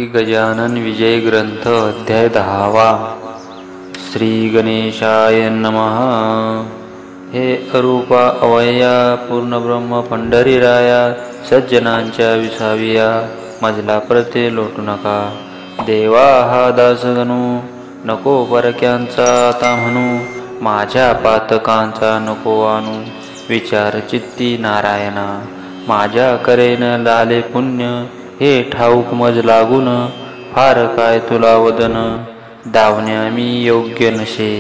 श्री गजानन विजय ग्रंथ अध्याय 10वा। श्री गणेशाय नमः। हे अरूपा अवयया पूर्ण ब्रह्म पंढरीराया, सज्जनांच्या विसाविया मजला प्रते लोटू नका। देवा हा दास गणू नको परक्यांचा आता म्हणू, माझ्या पातकांचा नको आणू। विचार चित्ती नारायणा माझ्या करेन लाले पुण्य, हे ठाऊक मज लागून फार काय तुला वदन। दावण्या मी योग्य नशे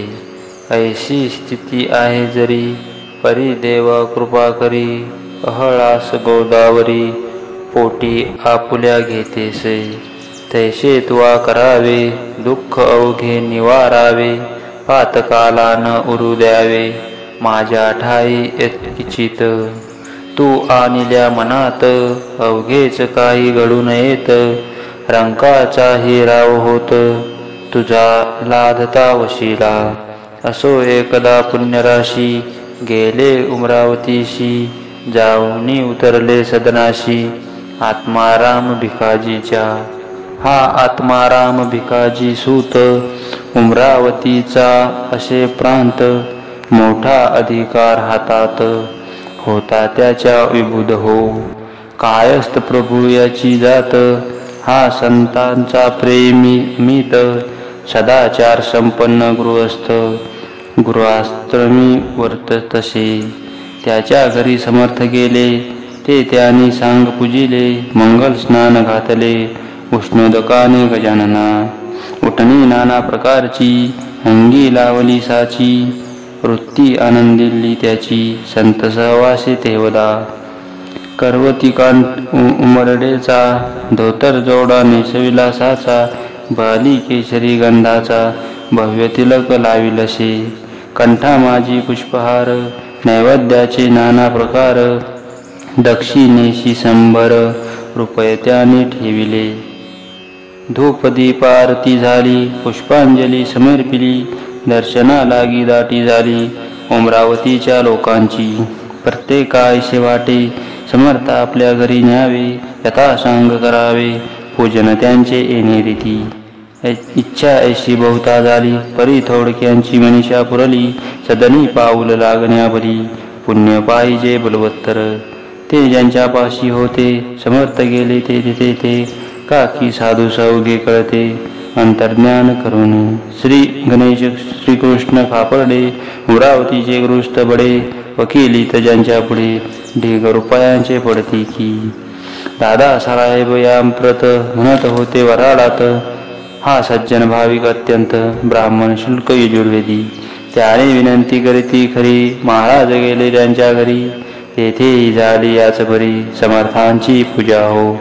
ऐशी स्थिती आहे जरी, परी देवा कृपा करी अहळास गोदावरी। पोटी आपुल्या घेतेसे तैसे तुवा करावे, दुःख अवघे निवारावे पातकाला न उरू द्यावे। माझ्या ठाई इच्छित तू आणिल्या मनात, अवघेच काही घडून येत रंकाचाही राव होत। तुझा लाधता वशिला असो एकदा पुण्यराशी, गेले उमरावतीशी जाऊनी उतरले सदनाशी। आत्माराम भिकाजीच्या हा आत्माराम भिकाजी सूत, उमरावतीचा असे प्रांत मोठा अधिकार हातात होता त्याच्या विबुध हो। कायस्थ प्रभू याची जात हा संतांचा प्रेमी मीत, सदाचार संपन्न गृहस्थ गृहास्त्रमी वर्ततसे। त्याच्या घरी समर्थ गेले ते त्यांनी सांग पूजिले, मंगल स्नान घातले उष्णोदकाने गजानना। उठणी नाना प्रकारची अंगी लावली साची, वृत्ती आनंदिली त्याची संत सहवासी तेवदा। करवतिकांत उमरडेचा धोतर जोडा नेसविला साचा, बाली केशरी गंधाचा भव्य तिलक लाविलसे। कंठा माझी पुष्पहार नैवेद्याचे नाना प्रकार, दक्षिणेशी 100 रुपये त्याने ठेविले। धूपदीप आरती झाली पुष्पांजली समर्पिली, दर्शना लागी दाटी झाली उमरावतीच्या लोकांची। प्रत्येकायसे वाटे समर्थ आपल्या घरी न्यावे, यथासांग करावे पूजन त्यांचे येणे रीती। इच्छा ऐशी बहुता झाली परी थोडक्यांची मनीषा पुरली, सदनी पाऊल लागण्या भली पुण्य पाहिजे बलवत्तर। ते ज्यांच्या पाशी होते समर्थ गेले ते तिथे ते, काकी साधू सौघे कळते अंतर्ज्ञान करून। श्री गणेश श्रीकृष्ण खापर्डे उमरावतीचे गृहस्थ बडे, वकिलीत ज्यांच्या पुढे ढीग रुपयांचे पडती की। दादा साहेब या प्रत म्हणत होते वराडात, हा सज्जन भाविक अत्यंत ब्राह्मण शुल्क यजुर्वेदी। त्याने विनंती करीती खरी महाराज गेले त्यांच्या घरी, तेथेही झाली याच बरी समर्थांची पूजा हो।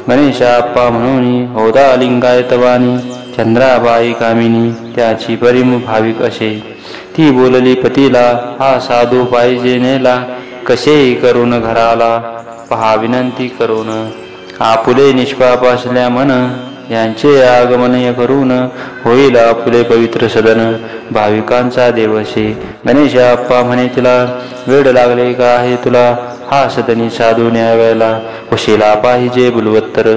गणेशाप्पा म्हणून होता लिंगायतवानी, चंद्राबाई कामिनी त्याची परिम भाविक असे। ती बोलली पतीला हा साधू पाहिजे नेला, कसेही करून घराला पहा विनंती करून। आपुले निष्पाप असल्या मन यांचे आगमन करून, होईल आपुले पवित्र सदन भाविकांचा देवशे। गणेशाप्पा म्हणे तिला वेळ लागले का आहे तुला, हा सदनी साधू न्याव्याला वशिला पाहिजे बुलवत्तर।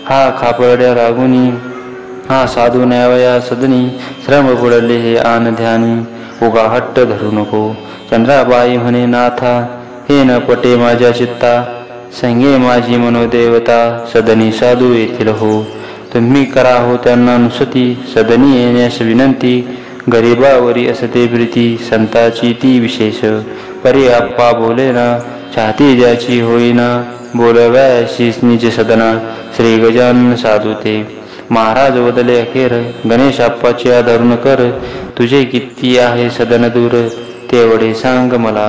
हा खापर्ड्या रागुनी हा साधू न्यावया सदनी, श्रम पडले हे आन ध्यानी उगा हट्ट धरू नको। चंद्राबाई म्हणे नाथा हे न पटे माझ्या चित्ता, संगे माझी मनोदेवता सदनी साधू येथील हो। तुम्ही करा हो त्यांना नुसती सदनी येण्यास विनंती, गरीबावरी असते प्रीती संताची ती विशेष। परी आप्पा बोले ना छाती ज्याची होईना, बोलव्याशी निज सदना श्री गजानन साधू ते। महाराज बदले अखेर गणेशाप्पाची आदरून कर, तुझे किती आहे सदन दूर तेवढे सांग मला।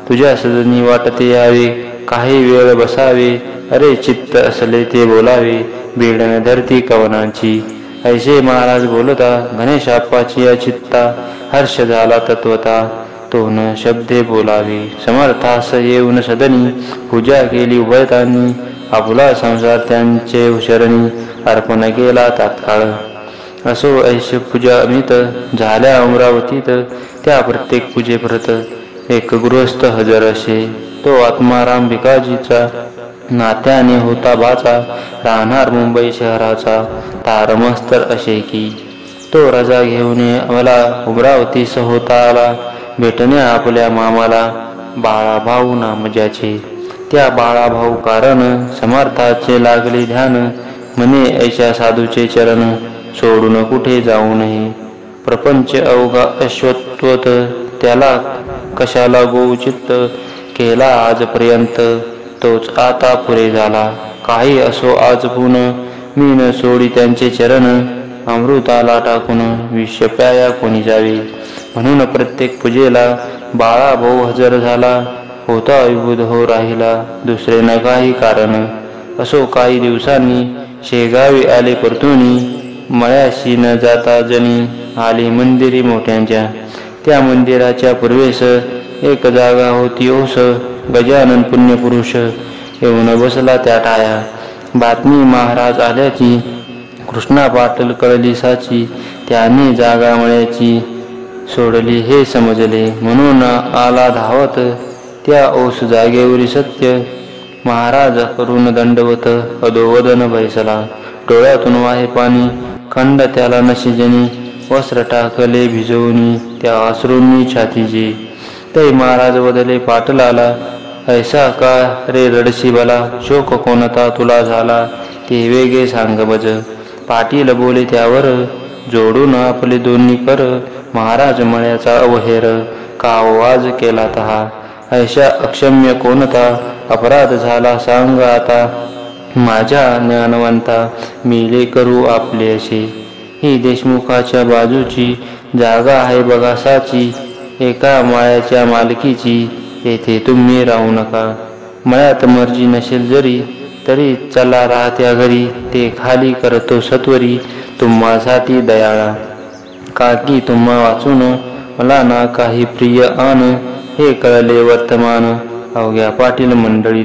तुझ्या सदनी वाटते यावे काही वेळ बसावे, अरे चित्त असले ते बोलावे बीडन धरती कवनांची। ऐसे महाराज बोलता गणेशाप्पाची या चित्ता, हर्ष झाला तत्वता तो न शब्दे बोलावे। समर्थास येऊन सदनी पूजा केली उभयतांनी, आपुला संसार त्यांचे शरणी अर्पण केला तात्काळ। असो ऐश पूजा अमित झाल्या अमरावतीत, त्या प्रत्येक पूजे परत एक गृहस्थ हजर असे। तो आत्माराम भिकाजीचा नात्याने होता बाचा, राहणार मुंबई शहराचा, तारमस्तर असे की. तो रजा घेऊन मला अमरावतीस होता आला, भेटणे आपल्या मामाला, बाळाभाऊ नाम ज्याचे. त्या बाळाभाऊ कारण, समर्थाचे लागले ध्यान, म्हणे ऐशा साधूचे चरण, सोडून कुठे जाऊ नये. प्रपंच अवघा अश्वत्वत, त्याला कशाला गोऊ चित्त, केला आजपर्यंत तोच आता पुरे झाला. काही असो आज पुन, मी न सोडी त्यांचे चरण, अमृताला टाकून विष प्याया कोणी जावे. म्हणून प्रत्येक पूजेला बाळाभाऊ हजर झाला, होता विबुध हो राहिला, दुसरे न काही कारण. असो काही दिवसांनी शेगावी आले परतुनी, मळ्याशी न जाता जणी आली मंदिरी मोठ्यांच्या. त्या मंदिराच्या पूर्वेस एक जागा होती ओस, गजानन पुण्यपुरुष येऊन बसला त्या टाया. बातमी महाराज आल्याची कृष्णा पाटील कळली साची, त्याने जागा मळ्याची सोडली हे समजले, म्हणून आला धावत त्या ओस जागेवरी सत्य. महाराज करून दंडवत अधोवदन बैसला, डोळ्यातून वाहे पाणी, खंड त्याला नशिजनी, वस्त्र टाकले भिजवूनी त्या अश्रूंनी छातीची. तै महाराज बदले पाटलाला, ऐसा का रे रडशी बला, शोक कोणता तुला झाला, ते वेगे सांग बज. पाटील बोले त्यावर, जोडून आपले दोन्ही कर, महाराज मळ्याचा अवहेर, का आवाज केला तहा. ऐशा अक्षम्य कोणता, अपराध झाला सांग आता, माझ्या ज्ञानवंता, मिले करू आपले असे. ही देशमुखाच्या बाजूची जागा आहे बघा साची, एका मळ्याच्या मालकीची, येथे तुम्ही राहू नका. मळ्यात मर्जी नसेल जरी, तरी चला राहत्या घरी, ते खाली करतो सत्वरी, तुम्हासाठी दयाळा. काकी तुम्हा वाचून, मला ना काही प्रिय आन, हे कळले वर्तमान. अवघ्या पाटील मंडळी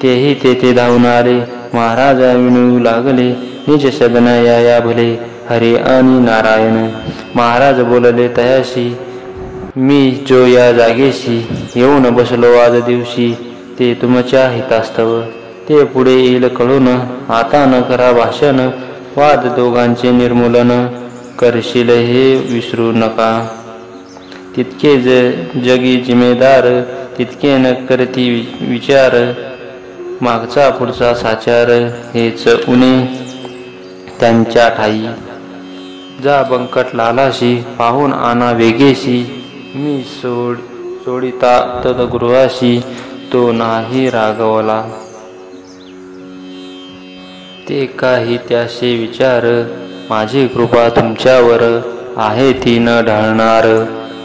तेही तेथे धावून आले, महाराजा विनू लागले, निज सदन या भले, हरे आणि नारायण. महाराज बोलले तयाशी, मी जो या जागेशी येऊन बसलो आज दिवशी, ते तुमच्या हितास्तव. ते पुढे येईल कळून, आता न करा भाषण, वाद दोघांचे निर्मूलन, करशील हे विसरू नका. तितके जगी जिम्मेदार, तितके न करती विचार, मागचा पुढचा साचार, हेच उणे त्यांच्या ठाई. जा बंकट लालाशी, पाहून आणा वेगेशी, मी सोडिता तदगृहाशी, तो नाही रागवला. ते काही त्याचे विचार, माझी कृपा तुमच्यावर आहे ती न ढळणार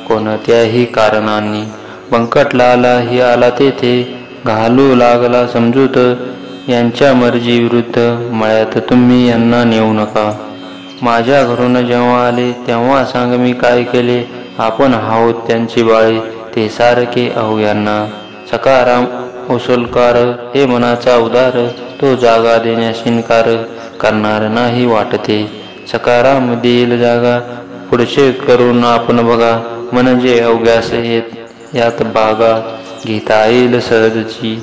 कोणत्याही कारणांनी. बंकटलाला ही आला तेथे, घालू लागला समजूत, यांच्या मर्जी विरुद्ध मळ्यात तुम्ही यांना नेऊ नका. माझ्या घरून जेव्हा आले तेव्हा सांग मी काय केले, आपण आहोत त्यांची बाळे, ते सारखे अवघ्यांना. सकाराम उसूलकार, हे मनाचा उदार, तो जागा देण्यास इन्कार करणार नाही वाटते. सकाराम देईल जागा, पुढचे करून आपण बघा, म्हणजे अवघ्यास यात बागा घेता येईल सहजची.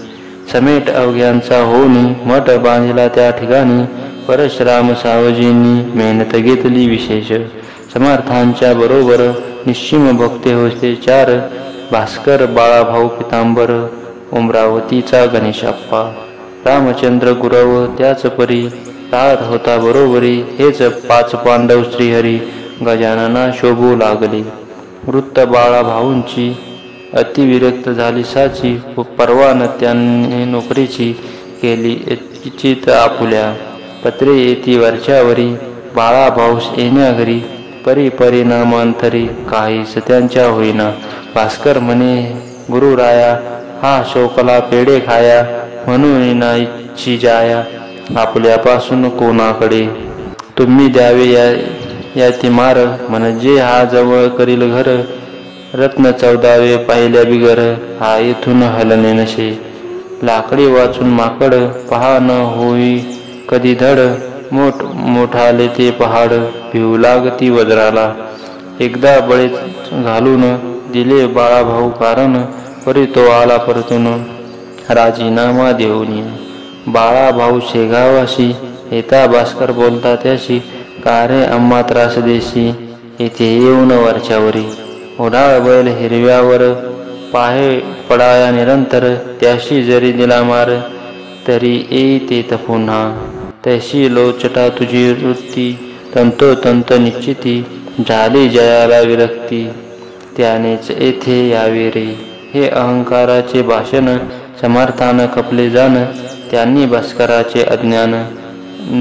समेट अवघ्यांचा होऊन मठ बांधला त्या ठिकाणी, परशुराम सावजींनी मेहनत घेतली विशेष. समर्थांच्या बरोबर निश्चिम भक्ते होते चार, भास्कर बाळाभाऊ पितांबर, अमरावतीचा गणेशप्पा. रामचंद्र गुरव त्याच परी, राहत होता बरोबरी, हेच 5 पांडव श्रीहरी, गजानना शोभू लागले. वृत्त बाळाभाऊंची अतिविरक्त झाली साची, परवान त्यांनी नोकरीची केली इच्छित आपुल्या. पत्रे येती वरच्यावरी, बाळाभाऊस येण्या घरी, परिणामांतरी काहीच त्यांच्या होईना. भास्कर म्हणे गुरुराया, हा शोकला पेढे खाया, म्हणून ना इच्छी जाया, आपल्यापासून कोणाकडे. तुम्ही द्यावे याती मार, म्हणजे हा जवळ करील घर. रत्न 14वे पाहिल्या बिगर, हा येथून हलने नशे. लाकडी वाचून माकड, पहा न होई कधी धड. मोठाले ते पहाड, भिवू लागती वज्राला. एकदा बळेच घालून दिले बाळाभाऊ कारण, परी तो आला परतून राजीनामा देऊन. बाळा भाऊ शेगावाशी येता भास्कर बोलता त्याशी, का रे अम्मा त्रास देशी येथे येऊन वरच्यावरी. उडाळ बैल हिरव्यावर पाहे पडाया निरंतर, त्याशी जरी दिला मार तरी येतेत पुन्हा. तशी लोचटा तुझी वृत्ती तंतोतंत निश्चिती, झाली जयाला विरक्ती त्यानेच येथे यावे रे. हे अहंकाराचे भाषण समर्थान खपले जाण, त्यांनी भास्कराचे अज्ञान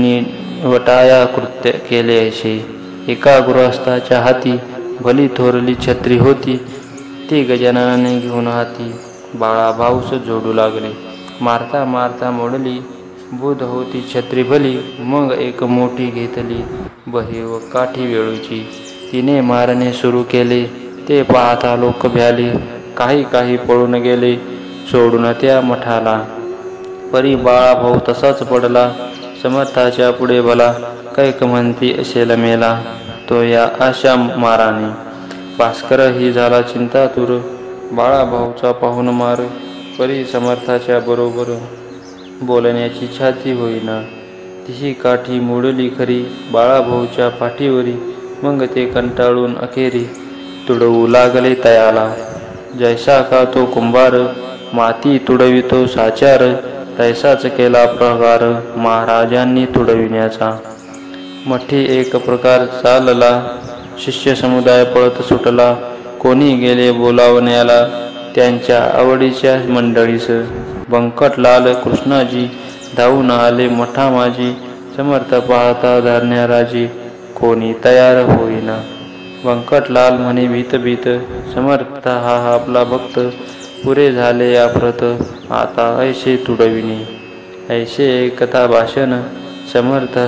निवटाया कृत्य केले ऐसे. एका गृहस्थाच्या हाती भली थोरली छत्री होती, ती गजाननाने घेऊन हाती बाळा भाऊस जोडू लागले. मारता मारता मोडली बुध होती छत्री भली, मग एक मोठी घेतली बही व काठी वेळूची. तिने मारणे सुरू केले, ते पाहता लोक भ्याले. काही काही पळून गेले सोडून त्या मठाला, परी बाळा भाऊ तसाच पडला समर्थाच्या पुढे भला. कैक म्हणती असेल मेला तो या अशा माराने. भास्कर ही झाला चिंतातुर, बाळा भाऊचा पाहून मार. परी समर्थाच्या बरोबर बोलण्याची छाती होईना. तिही काठी मोडली खरी बाळा भाऊच्या पाठीवरी. मग ते कंटाळून अखेरी तुडवू लागले तयाला. जैसा का तो कुंभार माती तुडवितो साचार, तैसाच केला प्रकार महाराजांनी तुडविण्याचा. मठी एक प्रकार चालला, शिष्य समुदाय पळत सुटला. कोणी गेले बोलावण्याला त्यांच्या आवडीच्या मंडळीस. बंकटलाल कृष्णाजी धावून आले मठा माझी, समर्थ पाहता धरण्या राजी कोणी तयार होईना. बंकटलाल म्हणे भीत भीत, समर्थ हा आपला भक्त, पुरे झाले आप्रत आता ऐसे तुडविणे. ऐसे एकता भाषण समर्थ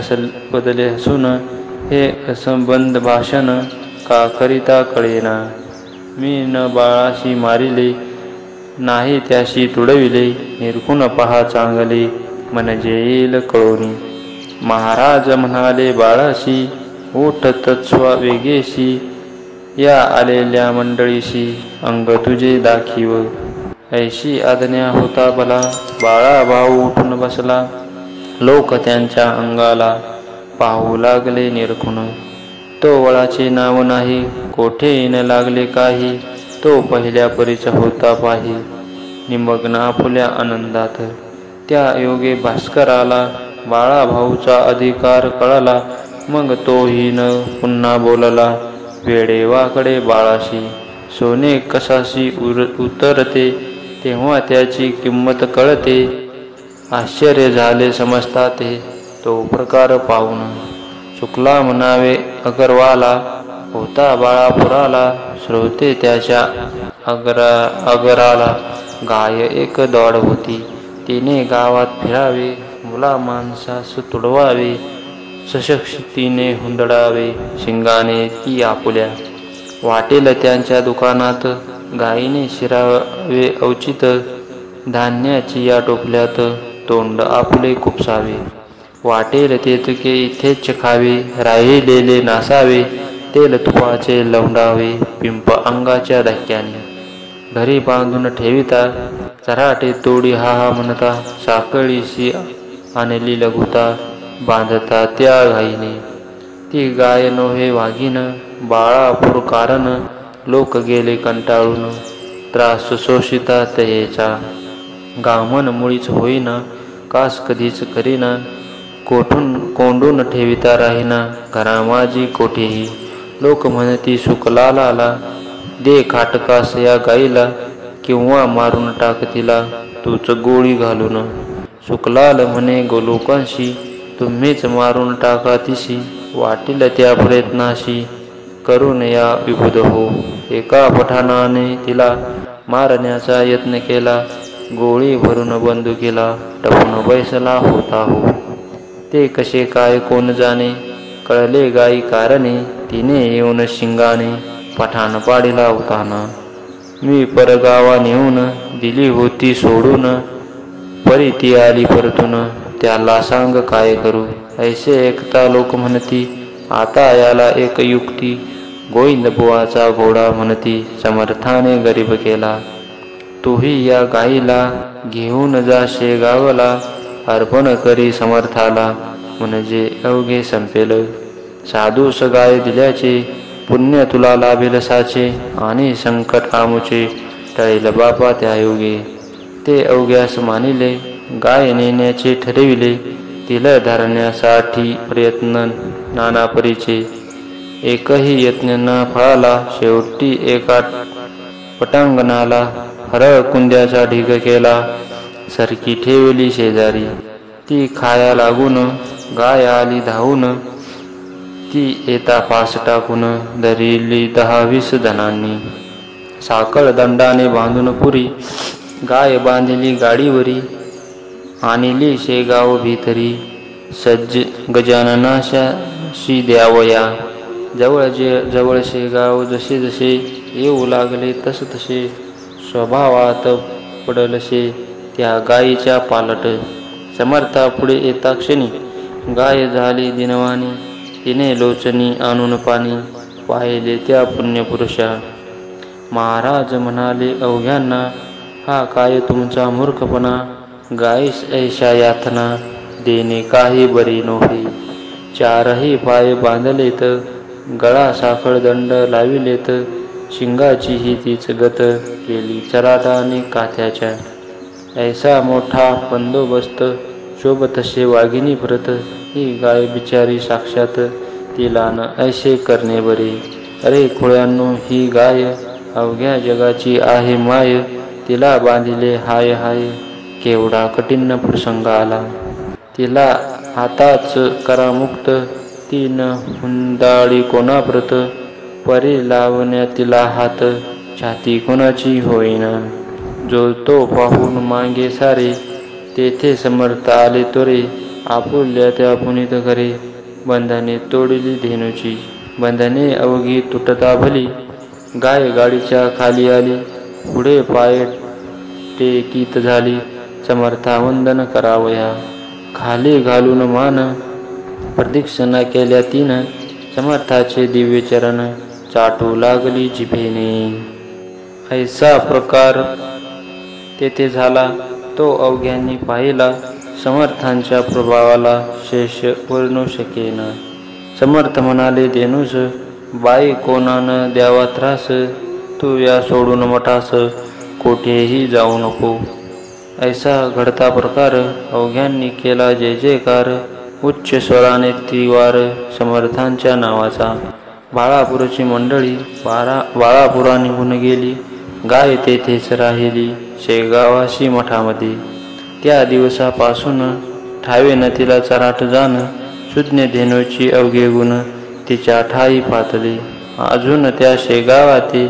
बदले हसून, हे असंबंध भाषण का करिता कळेना. मी न बाळाशी मारिले नाही त्याशी तुडविले, निरखून पहा चांगले म्हणजे येईल कळोनी. महाराज म्हणाले बाळाशी, उठ तत्स्वा वेगेशी, या आलेल्या मंडळीशी अंग तुझे दाखीव. ऐशी आज्ञा होता भला, बाळा भाऊ उठून बसला. लोक त्यांच्या अंगाला पाहू लागले निरखून. तो वळाचे नाव नाही कोठे येणं लागले काही, तो पहिल्या परीच होता पाही निमग्न आपुल्या आनंदात. त्या योगे भास्कराला बाळा भाऊचा अधिकार कळला. मग तोही न पुन्हा बोलला वेडे वाकडे बाळाशी. सोने कसाशी उतरते तेव्हा त्याची किंमत कळते. आश्चर्य झाले समजता ते तो प्रकार पाहून. चुकला म्हणावे अगरवाला, होता बाळापुराला. श्रोते त्याच्या अगराला. गाय एक दौड होती, तिने गावात फिरावे. मुला माणसास तुडवावे, सशक्तीने हुंदडावे. शिंगाने ती आपुल्या. वाटेल त्यांच्या दुकानात, गायीने शिरावे औचित. धान्याची या टोपल्यात, तोंड आपुले खुपसावे. वाटेल तेतके इथेच खावे, राहिलेले नासावे. तेल तुपाचे लवंडावे, पिंप अंगाच्या धक्क्याने. घरी बांधून ठेविता, चराटे तोडी हा हा म्हणता. साखळीशी आणली लघुता, बांधता त्या गायीने. ती गाय नोहे वाघीन, बाळापूर कारण. लोक गेले कंटाळून, त्रास शोषिता तयेचा. गामन मुळीच होईना, कास कधीच करीना. कोंडून ठेविता राहीना, घरा माझी कोठेही. लोक म्हणती सुखलाला, दे खाटकास या गाईला. किंवा मारून टाक तिला, तूच गोळी घालून. सुखलाल म्हणे लोकांशी, तुम्हीच मारून टाका तिशी. वाटील त्या प्रयत्नाशी, करून या विबुध हो. एका पठाणाने तिला मारण्याचा यत्न केला. गोळी भरून बंदुकीला टपून बैसला होता हो. ते कसे काय कोण जाणे, कळले गाई कारणे. तिने येऊन शिंगाने पठाण पाडीला होताना. मी परगावा नेऊन दिली होती सोडून. परी ती आली परतून, त्याला सांग काय करू. ऐसे ऐकता लोक म्हणती, आता याला एक युक्ती. गोविंद बुवाचा घोडा म्हणती, समर्थाने गरीब केला. तूही या गाईला घेऊन जा शेगावला. अर्पण करी समर्थाला, म्हणजे अवघे संपेल. साधूस गाय दिल्याचे पुण्य तुला लाभेल साचे, आणि संकट आमुचे टळेल बापा त्या योगे. ते अवघ्यास मानिले गाय नेण्याचे ठरविले, तिला धरण्यासाठी प्रयत्न नाना परीचे. एकही यत्न न फळाला, शेवटी एका पटांगणाला हरळ कुंद्याचा ढीग केला. सरकी ठेवली शेजारी, ती खाया लागून गाय आली धावून. ती येता फास टाकून धरिली 10-20 जणांनी. साखळ दंडाने बांधून पुरी, गाय बांधली गाडीवरी. आणली शेगाव भीतरी, सज्ज गजाननाशी द्यावया. जवळ शेगाव जसे जसे येऊ लागले तसे स्वभावात पडलसे त्या गायीच्या पालट. समर्था पुढे येता क्षणी गाय झाली दिनवाणी. तिने लोचनी आणून पाणी पाहिले त्या पुण्यपुरुषा. महाराज म्हणाले अवघ्यांना, हा काय तुमचा मूर्खपणा. गायीस ऐशा यातना देणे काही बरी नोहे. 4ही पाय बांधलेत, गळा साखळ दंड लाविलेत. शिंगाची ही तीच गत केली चराटाने काथ्याच्या. ऐसा मोठा बंदोबस्त शोभतसे वाघिनी प्रत. ही गाय बिचारी साक्षात, तिला न ऐसे करणे बरे. अरे खुळ्यांनो, ही गाय अवघ्या जगाची आहे माय. तिला बांधिले हाय हाय, केवढा कठीण प्रसंग आला. तिला हाताच करा मुक्त, ती न हुंदाळी कोणाप्रत. परी लावण्या तिला हात, छाती कोणाची होईना. जो तो पाहून मागे सारे, तेथे समर्थ आले तोरे. आपुल्या त्या पुनीत करे, बंधने तोडली धेनूची. बंधने अवघी तुटता भली, गाय गाडीच्या खाली आली. पुढे पाय टेकीत झाली, समर्था वंदन करावया. खाली घालून मान प्रदक्षिणा केल्या तिनं. समर्थाचे दिव्य चरण चाटू लागली जिभेने. ऐसा प्रकार तेथे झाला, तो अवघ्यांनी पाहिला. समर्थांच्या प्रभावाला शेष वर्णू शकेना. समर्थ म्हणाले धेनूस, बाई कोणानं द्यावा त्रास. तू या सोडून मठास, कोठेही जाऊ नको. ऐसा घडता प्रकार, अवघ्यांनी केला जय जयकार. उच्च स्वराने त्रिवार समर्थांच्या नावाचा. बाळापूरची मंडळी बाळापुरा निघून गेली. गाय तेथेच राहिली शेगावाशी मठामध्ये. त्या दिवसापासून ठावे तिला चराट जाण. सुज्ञ धेनूची अवघे गुण तिच्या ठाई पातले. अजून त्या शेगावाते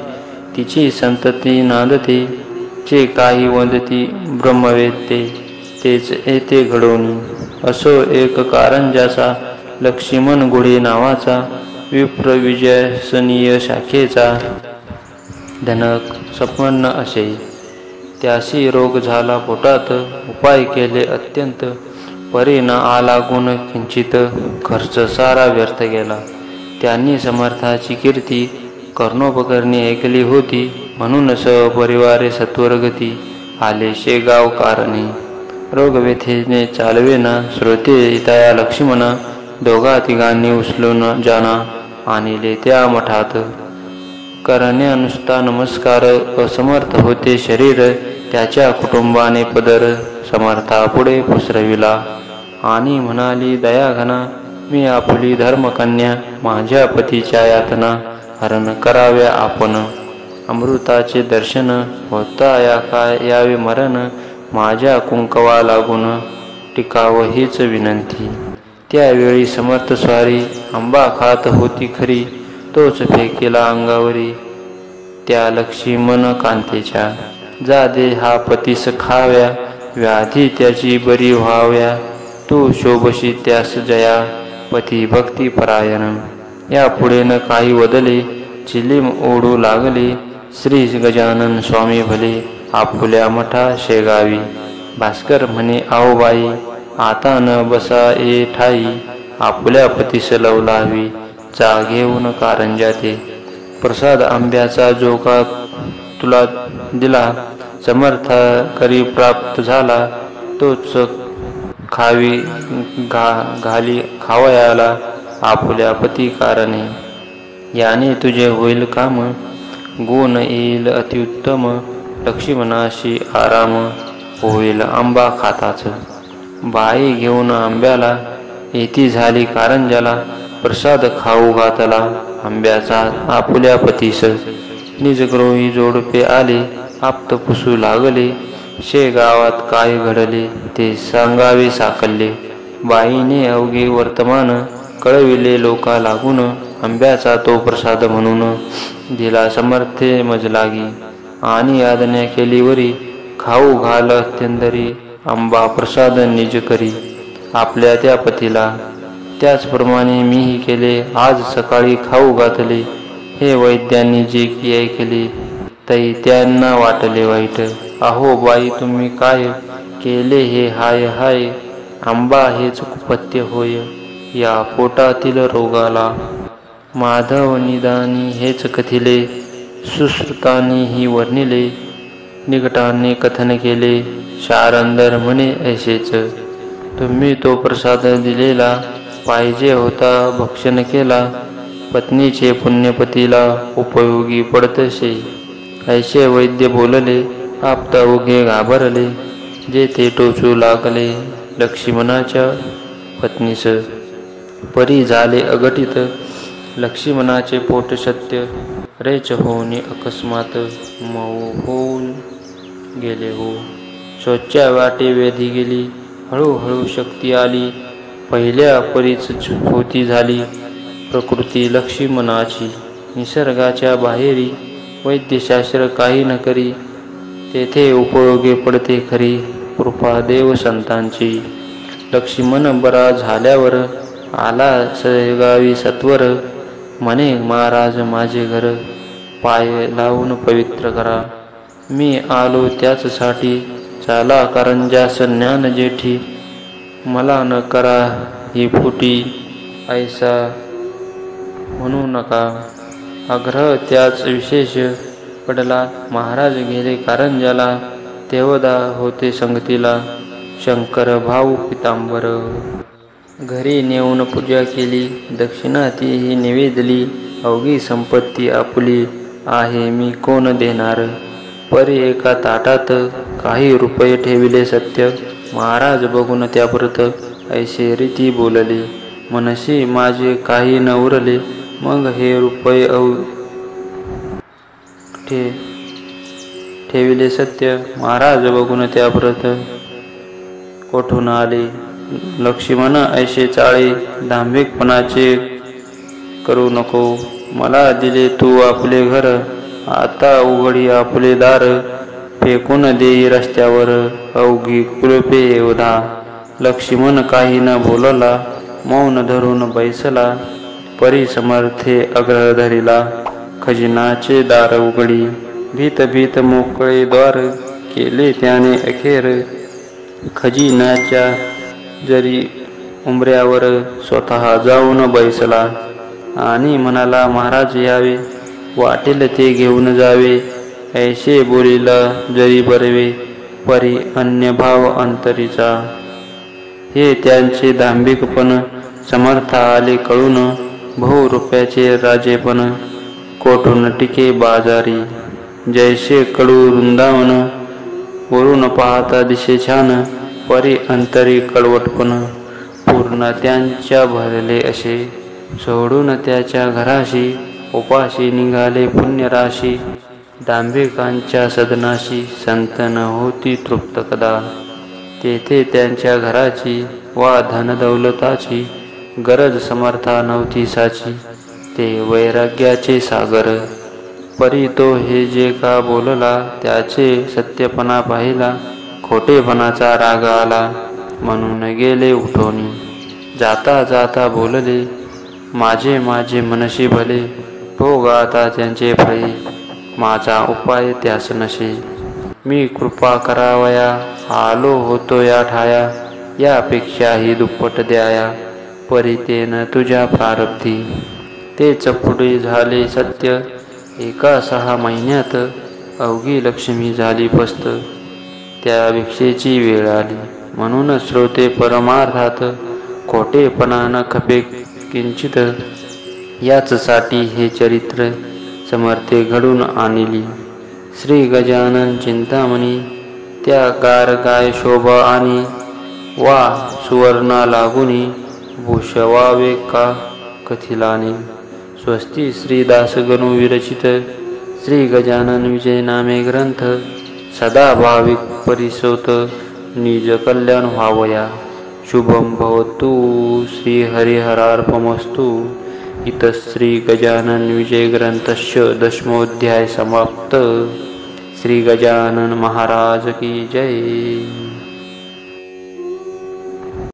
तिची संतती नांदते. जे काही वंदती ब्रह्मवेत्ते, तेच येते घडवून. असो एक कारंजाचा, लक्ष्मण गुढे नावाचा. विप्र विजयसनीय शाखेचा, धनक संपन्न असे. त्याशी रोग झाला पोटात, उपाय केले अत्यंत. परी न आला गुण किंचित, खर्च सारा व्यर्थ गेला. त्यांनी समर्थाची कीर्ती कर्णोपकरणी ऐकली होती. म्हणून सपरिवारे सत्वरगती आले शेगाव कारणे. रोगव्यथेने चालवेना श्रोते तया लक्ष्मणा. दोघा तिघांनी उचलून जाना आणले त्या मठात. करण्या नुसता नमस्कार, असमर्थ होते शरीर. त्याच्या कुटुंबाने पदर समर्था पुढे पसरविला. आणि म्हणाली दयाघना, मी आपली धर्मकन्या. माझ्या पतीच्या यातना हरण कराव्या आपण. अमृताचे दर्शन होता या काय यावे मरण. माझ्या कुंकवा लागून टिकाव हीच विनंती. त्यावेळी समर्थ स्वारी आंबा खात होती खरी. तोच फेकेला अंगावरी त्या लक्ष्मण कांतेच्या. जा दे हा पतीस खाव्या, व्याधी त्याची बरी व्हाव्या. तू शोभशी त्यास जया, पती भक्ती परायण. या पुढे न काही वदले, चिलीम ओढू लागले. श्री गजानन स्वामी भले, आपुल्या मठा शेगावी. भास्कर म्हणे आओ बाई, आता न बसा ये ठाई. आपुल्या पतीस लवलावी, जा घेऊन कारंजाते. प्रसाद आंब्याचा जो का तुला दिला, समर्थ करी प्राप्त झाला. तोच खावी घाली खावयाला आपुल्या पती कारणे. याने तुझे होईल काम, गुण येईल अतिउत्तम. लक्ष्मणाशी आराम होईल आंबा खाताच. बाई घेऊन आंब्याला येती झाली कारंजाला. प्रसाद खाऊ घातला आंब्याचा आपुल्या पतीस. निजगृही जोडपे आले आप्त पुसू लागले. शे गावात काय घडले ते सांगावे साकल्ले. बाईने अवघे वर्तमान कळविले लोका लागून. आंब्याचा तो प्रसाद म्हणून दिला समर्थे मजलागी. आणि आज्ञा केली वरी खाऊ घाल अत्यंतरी. आंबा प्रसाद निज करी आपल्या त्या पतीला. त्याचप्रमाणे मीही केले आज सकाळी खाऊ घातले. हे वैद्यांनी जे की ऐकले तै त्यांना वाटले वाईट. अहो बाई तुम्ही काय केले हे हाय हाय. आंबा हेच कुपथ्य होय या पोटातील रोगाला. माधव निदानी हेच कथिले सुश्रुतांनी ही वर्णिले. निकटाने कथन केले शारंदर म्हणे ऐसेच. तुम्ही तो प्रसाद दिलेला पाहिजे होता भक्षण केला. पत्नीचे पुण्यपतीला उपयोगी पडतसे. ऐसे वैद्य बोलले आप्त उगे घाबरले. जे ते टोचू लागले लक्ष्मणाच्या पत्नीस. परी झाले अघटित लक्ष्मणाचे पोट सत्य. रेच होऊन अकस्मात मऊ होऊन गेले हो. शोच्या वाटे वेधी गेली हळूहळू शक्ती आली. पहिल्या परीच होती झाली प्रकृती लक्ष्मणाची. निसर्गाच्या बाहेरी वैद्यशास्त्र काही न करी. तेथे उपयोगी पडते खरी कृपा देव संतांची. लक्ष्मण बरा झाल्यावर आला सगावी सत्वर. म्हणे महाराज माझे घर पाय लावून पवित्र करा. मी आलो त्याचसाठी चाला कारंजास ज्ञान जेठी. मला न करा ही फुटी ऐसा म्हणू नका. आग्रह त्याच विशेष पडला. महाराज गेले कारंजाला. तेवदा होते संगतीला शंकर भाऊ पितांबर. घरी नेऊन पूजा केली दक्षिणा तीही निवेदली. अवघी संपत्ती आपुली आहे मी कोण देणार. परी एका ताटात काही रुपये ठेविले सत्य. महाराज बघून त्या परत ऐसे रीती बोलले. मनशी माझे काही न उरले. मग हे रुपये ठेविले सत्य. महाराज बघून त्या परत कोठून आले. लक्ष्मण ऐसे चाळे दांभिकपणाचे करू नको. मला दिले तू आपले घर. आता उघडी आपले दार. फेकून देई रस्त्यावर अवघी कुलपे योधा. लक्ष्मण काही न बोलला मौन धरून बैसला. परी समर्थे अग्रह धरिला खजिनाचे दार उघडी. भीत भीत मोकळे द्वार केले त्याने अखेर. खजिनाच्या जरी उंबऱ्यावर स्वतः जाऊन बैसला. आणि म्हणाला महाराज यावे वाटेल ते घेऊन जावे. ऐसे बोलिला जरी बरवे परी अन्य भाव अंतरीचा. हे त्यांचे दांभिकपण समर्थ आले कळून. बहु रुपयाचे राजेपण कोठून टिके बाजारी. जैसे कडू वृंदावन वरून पाहता दिसे छान. परी अंतरी कडवटपण पूर्ण त्यांच्या भरले असे. सोडून त्याच्या घराशी उपाशी निघाले पुण्यराशी. दांभिकांच्या सदनाशी संत न होती तृप्त कदा. तेथे त्यांच्या घराची वा धनदौलताची गरज समर्था नव्हती साची. ते वैराग्याचे सागर. परी तो हे जे का बोलला त्याचे सत्यपणा पाहिला. खोटेपणाचा राग आला म्हणून गेले उठोनी. जाता जाता बोलले माझे माझे मनशी भले. भोग आता त्यांचे फळे माझा उपाय त्यास नशे. मी कृपा करावया आलो होतो या ठाया. यापेक्षाही दुप्पट द्याया परी तेन तुझ्या प्रारब्धी. तेच पुढे झाले सत्य. एका 6 महिन्यात अवघी लक्ष्मी झाली पस्त. त्या भिक्षेची वेळ आली. म्हणून श्रोते परमार्थात खोटेपणा न खपे किंचित. याचसाठी हे चरित्र समर्थे घडून आणली. श्री गजानन चिंतामणी त्या गार गाय शोभा आणि वा सुवर्णा लागुनी भूषवावे का कथिलाने. स्वस्ती श्री दासगणू विरचित श्री गजानन विजय नामे ग्रंथ सदा भाविक परिसोत निज कल्याण व्हावया. शुभम भवतु. श्री हरिहरार्पणमस्तु. इतः श्री गजानन विजय ग्रंथस्य दशमोऽध्याय समाप्त. श्री गजानन महाराज की जय.